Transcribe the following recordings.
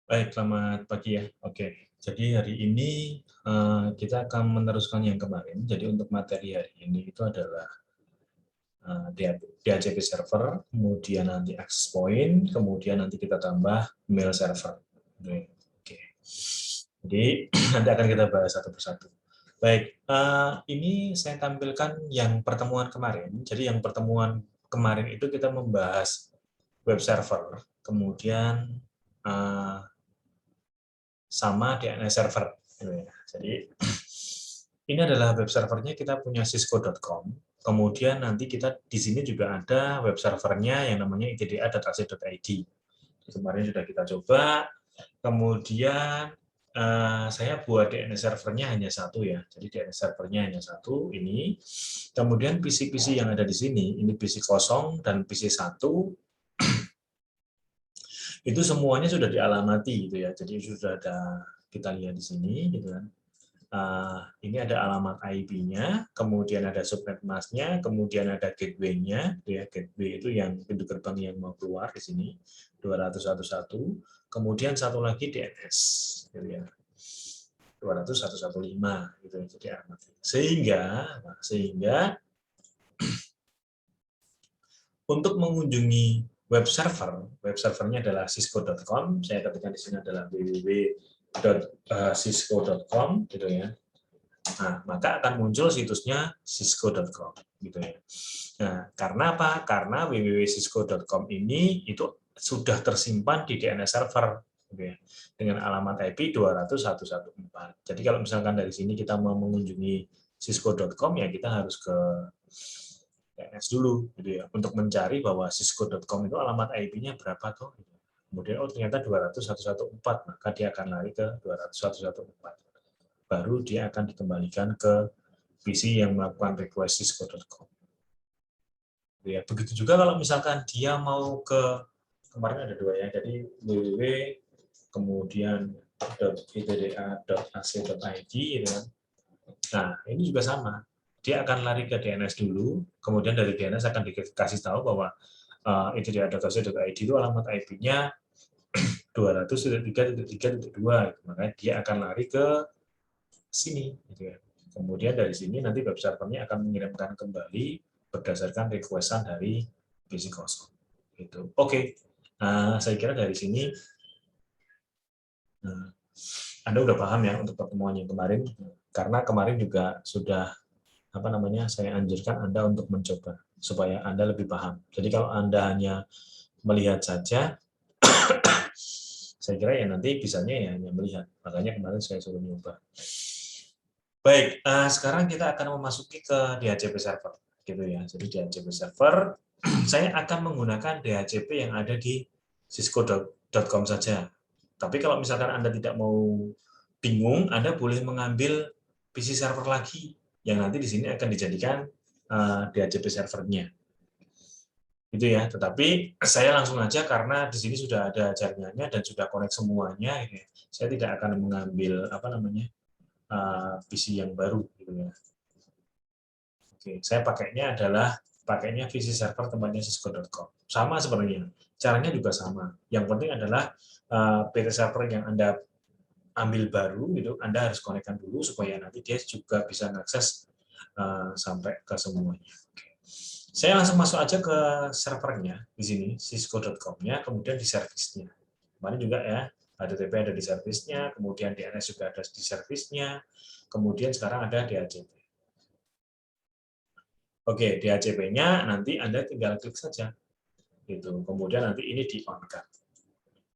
Baik, selamat pagi ya. Oke, jadi hari ini kita akan meneruskan yang kemarin. Jadi untuk materi hari ini itu adalah DHCP server, kemudian nanti access point, kemudian nanti kita tambah mail server. Oke, jadi nanti akan kita bahas satu persatu. Baik, ini saya tampilkan yang pertemuan kemarin. Jadi yang pertemuan kemarin itu kita membahas web server, kemudian sama DNS server. Jadi ini adalah web servernya, kita punya cisco.com. Kemudian nanti kita di sini juga ada web servernya yang namanya itda.ac.id. Kemarin sudah kita coba. Kemudian saya buat DNS servernya hanya satu ya. Jadi DNS servernya hanya satu ini. Kemudian PC-PC yang ada di sini, ini PC kosong dan PC 1 itu semuanya sudah dialamati gitu ya. Jadi sudah ada, kita lihat di sini gitu kan. Ini ada alamat IP-nya, kemudian ada subnet mask-nya, kemudian ada gateway-nya, ya, gateway itu yang pintu gerbang yang mau keluar di sini 200.1.1, kemudian satu lagi DNS, gitu ya, 200.115 gitu. Jadi alamat. Sehingga untuk mengunjungi web servernya adalah cisco.com. Saya ketikkan di sini adalah www.cisco.com gitu ya. Nah, maka akan muncul situsnya cisco.com gitu ya. Nah, karena apa? Karena www.cisco.com ini itu sudah tersimpan di DNS server gitu ya, dengan alamat IP 200.114. Jadi kalau misalkan dari sini kita mau mengunjungi cisco.com ya kita harus ke DNS dulu gitu ya untuk mencari bahwa cisco.com itu alamat IP-nya berapa tuh. Kemudian oh ternyata 200.114, maka dia akan lari ke 200.114. Baru dia akan dikembalikan ke PC yang melakukan request cisco.com. Ya, begitu juga kalau misalkan dia mau ke, kemarin ada dua ya, jadi www kemudian .itda.ac.id gitu kan. Nah, ini juga sama. Dia akan lari ke DNS dulu, kemudian dari DNS akan dikasih tahu bahwa itda.ac.id itu alamat IP-nya 200.3.3.2, makanya dia akan lari ke sini gitu ya. Kemudian dari sini nanti web servernya akan mengirimkan kembali berdasarkan requestan dari PC kosong. Gitu. Oke, saya kira dari sini Anda udah paham ya untuk pertemuan yang kemarin, karena kemarin juga sudah saya anjurkan Anda untuk mencoba supaya Anda lebih paham. Jadi kalau Anda hanya melihat saja, saya kira ya nanti bisanya ya hanya melihat. Makanya kemarin saya suruh nyoba. Baik, sekarang kita akan memasuki ke DHCP server, gitu ya. Jadi DHCP server, saya akan menggunakan DHCP yang ada di cisco.com saja. Tapi kalau misalkan Anda tidak mau bingung, Anda boleh mengambil PC server lagi, yang nanti di sini akan dijadikan DHCP servernya. Itu ya. Tetapi saya langsung aja karena di sini sudah ada jaringannya dan sudah connect semuanya. Gitu ya. Saya tidak akan mengambil PC yang baru gitu ya. Oke, saya pakainya PC server tempatnya cisco.com. Sama sebenarnya, caranya juga sama. Yang penting adalah PC server yang Anda ambil baru gitu, Anda harus konekkan dulu supaya nanti dia juga bisa mengakses sampai ke semuanya. Oke. Saya langsung masuk aja ke servernya di sini cisco.com-nya, kemudian di servisnya. Kemarin juga ya, HTTP ada di servisnya, kemudian DNS juga ada di servisnya, kemudian sekarang ada DHCP. Oke, DHCP-nya nanti Anda tinggal klik saja. Gitu. Kemudian nanti ini di-on-kan.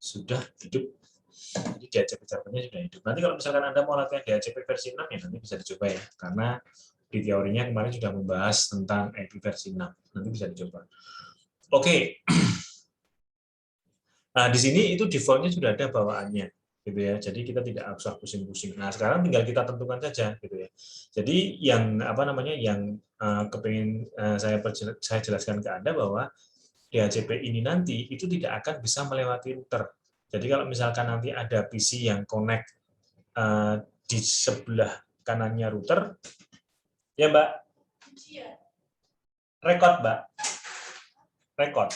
Sudah hidup. Jadi DHCP servernya sudah hidup. Nanti kalau misalkan Anda mau latihan DHCP versi 6, ya nanti bisa dicoba ya. Karena di teorinya kemarin sudah membahas tentang IP versi 6. Nanti bisa dicoba. Oke. Nah, di sini itu default-nya sudah ada bawaannya. Gitu ya. Jadi kita tidak usah pusing-pusing. Nah, sekarang tinggal kita tentukan saja gitu ya. Jadi yang yang kepingin saya jelaskan ke Anda bahwa DHCP ini nanti itu tidak akan bisa melewati router. Jadi kalau misalkan nanti ada PC yang connect di sebelah kanannya router, ya Mbak, record Mbak, record.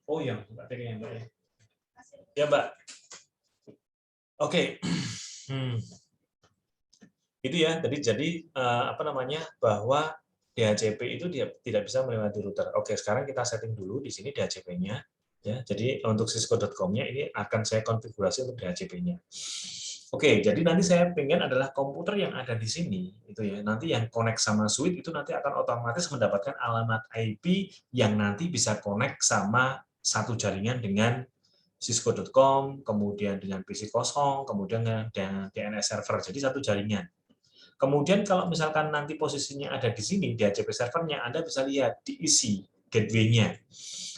Oh ya, Mbak Tiri ya, Mbak. Ya, Mbak. Oke. Itu ya. Jadi apa namanya? Bahwa DHCP itu dia tidak bisa melewati router. Oke, sekarang kita setting dulu di sini DHCP-nya. Ya, jadi untuk cisco.com-nya ini akan saya konfigurasi untuk DHCP-nya. Oke, jadi nanti saya pengen adalah komputer yang ada di sini, itu ya. Nanti yang connect sama switch itu nanti akan otomatis mendapatkan alamat IP yang nanti bisa connect sama satu jaringan dengan cisco.com, kemudian dengan PC kosong, kemudian dengan DNS server. Jadi satu jaringan. Kemudian kalau misalkan nanti posisinya ada di sini, di DHCP servernya, Anda bisa lihat diisi gateway-nya.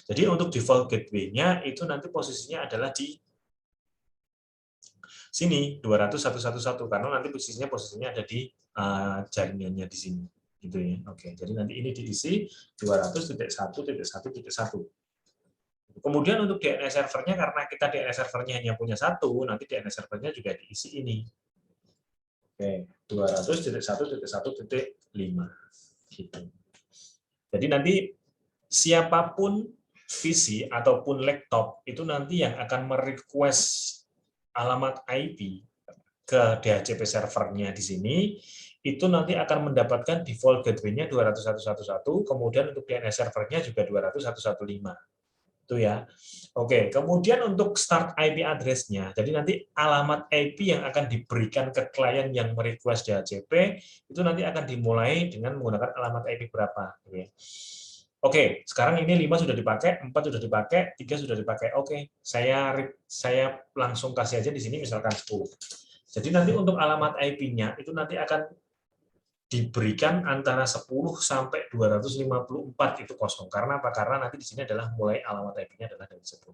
Jadi untuk default gateway-nya itu nanti posisinya adalah di sini 200.111 karena nanti posisinya ada di jaringannya di sini gitu ya. Oke, jadi nanti ini diisi 200.1.1.1. Kemudian untuk DNS servernya karena kita DNS servernya hanya punya satu, nanti DNS servernya juga diisi ini. Oke, 200.1.1.5 gitu. Jadi nanti siapapun PC ataupun laptop itu nanti yang akan merequest alamat IP ke DHCP servernya di sini, itu nanti akan mendapatkan default gateway-nya 200.111, kemudian untuk DNS servernya juga 200.115. Itu ya. Oke, kemudian untuk start IP address-nya, jadi nanti alamat IP yang akan diberikan ke klien yang merequest DHCP, itu nanti akan dimulai dengan menggunakan alamat IP berapa. Oke, sekarang ini 5 sudah dipakai, 4 sudah dipakai, 3 sudah dipakai. Oke, saya langsung kasih aja di sini misalkan 10. Jadi nanti untuk alamat IP-nya itu nanti akan diberikan antara 10 sampai 254 itu kosong. Karena apa? Karena nanti di sini adalah mulai alamat IP-nya adalah dari 10.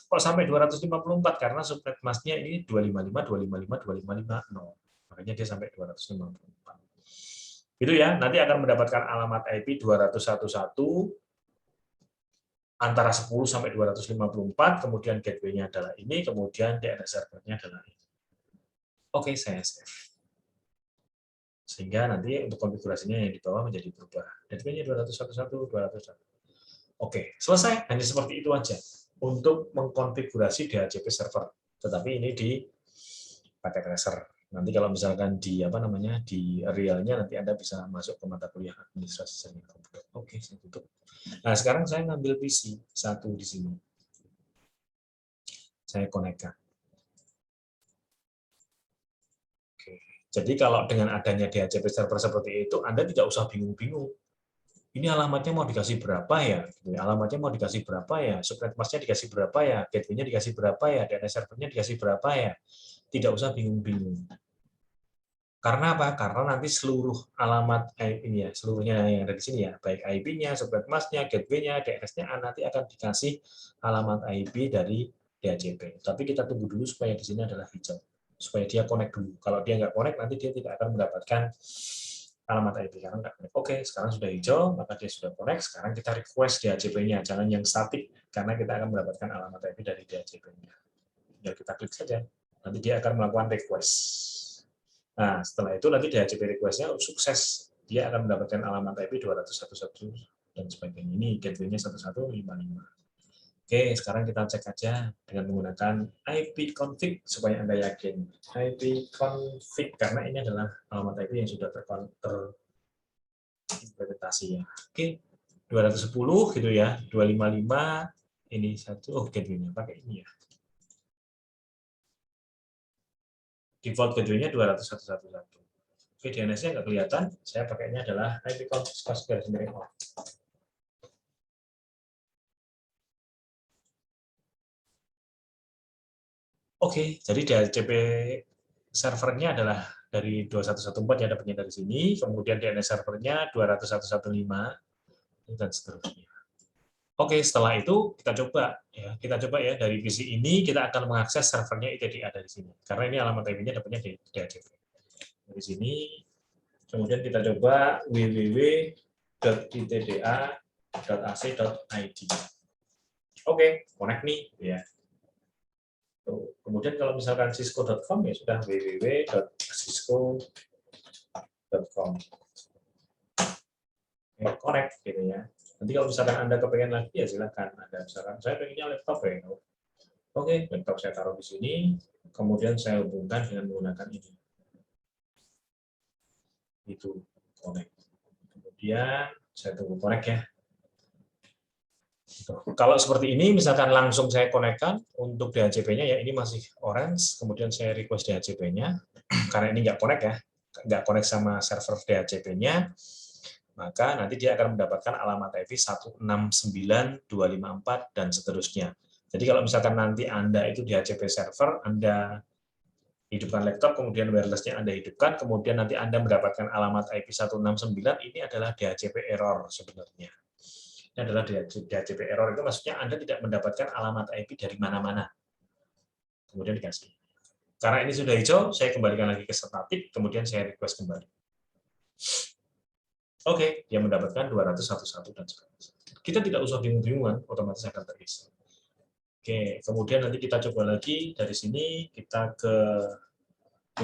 Kok sampai 254? Karena subnet mask-nya ini 255, 255, 255, 0. Makanya dia sampai 254. Itu ya, nanti akan mendapatkan alamat IP 201.1 antara 10 sampai 254, kemudian gateway-nya adalah ini, kemudian DNS server-nya adalah ini. Oke, saya save. Sehingga nanti untuk konfigurasinya yang di bawah menjadi berubah. Gateway-nya 201.1, 201. Oke, selesai. Hanya seperti itu aja untuk mengkonfigurasi DHCP server. Tetapi ini di pakai tracer. Nanti kalau misalkan di di realnya nanti Anda bisa masuk ke mata kuliah administrasi jaringan komputer. Oke, saya tutup. Nah, sekarang saya ngambil PC satu di sini. Saya konekkan. Oke. Jadi kalau dengan adanya DHCP server seperti itu, Anda tidak usah bingung-bingung. Ini alamatnya mau dikasih berapa ya? Alamatnya mau dikasih berapa ya? Subnet mask-nya dikasih berapa ya? Gateway-nya dikasih berapa ya? DNS server-nya dikasih berapa ya? Tidak usah bingung-bingung. Karena apa? Karena nanti seluruh alamat IP-nya, seluruhnya yang ada di sini ya, baik IP-nya, subnet mask-nya, gateway-nya, DNS-nya nanti akan dikasih alamat IP dari DHCP. Tapi kita tunggu dulu supaya di sini adalah hijau, supaya dia connect dulu. Kalau dia nggak connect, nanti dia tidak akan mendapatkan alamat IP karena nggak connect. Oke, sekarang sudah hijau, maka dia sudah connect. Sekarang kita request DHCP-nya, jangan yang statik, karena kita akan mendapatkan alamat IP dari DHCP-nya. Ya kita klik saja, nanti dia akan melakukan request. Nah, setelah itu nanti DHCP request-nya sukses. Dia akan mendapatkan alamat IP 201.1 dan sebagainya. Ini gateway-nya 1155. Oke, sekarang kita cek aja dengan menggunakan IP config supaya Anda yakin. IP config, karena ini adalah alamat IP yang sudah terimplementasi ya. Oke, 210 gitu ya, 255, ini satu, gateway-nya pakai ini ya. Default gateway-nya 201.1.1. Oke, DNS-nya nggak kelihatan, saya pakainya adalah IP config sendiri. Oke, jadi DHCP servernya adalah dari 2114 yang dapatnya dari sini, kemudian DNS servernya 201.115 dan seterusnya. Oke, setelah itu kita coba ya dari PC ini kita akan mengakses servernya ITDA ada di sini. Karena ini alamat IP-nya dapatnya di DHCP. Dari sini kemudian kita coba www.itda.ac.id. Oke, connect nih ya. Kemudian kalau misalkan cisco.com ya sudah www.cisco.com. connect gitu ya. Nanti kalau misalkan Anda kepengen lagi ya silakan. Anda misalkan saya pengennya laptop ya. Oke, laptop saya taruh di sini, kemudian saya hubungkan dengan menggunakan ini. Itu connect. Kemudian saya tunggu connect ya. Kalau seperti ini, misalkan langsung saya konekkan untuk DHCP-nya ya ini masih orange, kemudian saya request DHCP-nya, karena ini nggak connect ya, nggak connect sama server DHCP-nya, maka nanti dia akan mendapatkan alamat IP 169.254 dan seterusnya. Jadi kalau misalkan nanti Anda itu DHCP server, Anda hidupkan laptop, kemudian wireless-nya Anda hidupkan, kemudian nanti Anda mendapatkan alamat IP 169, ini adalah DHCP error sebenarnya. Ini adalah DHCP error, itu maksudnya Anda tidak mendapatkan alamat IP dari mana-mana. Kemudian dikasih. Karena ini sudah hijau, saya kembalikan lagi ke static, kemudian saya request kembali. Oke, dia mendapatkan 211 dan sebagainya. Kita tidak usah bingung-bingungan, otomatis akan terisi. Oke, kemudian nanti kita coba lagi dari sini, kita ke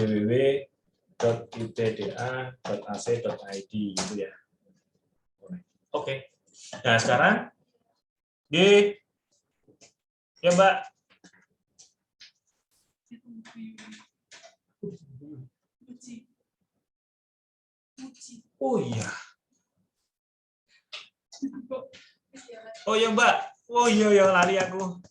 www.itda.ac.id gitu ya. Oke. Nah, sekarang ya Mbak. Oh iya. Oh iya Mbak. Oh iya ya lari aku.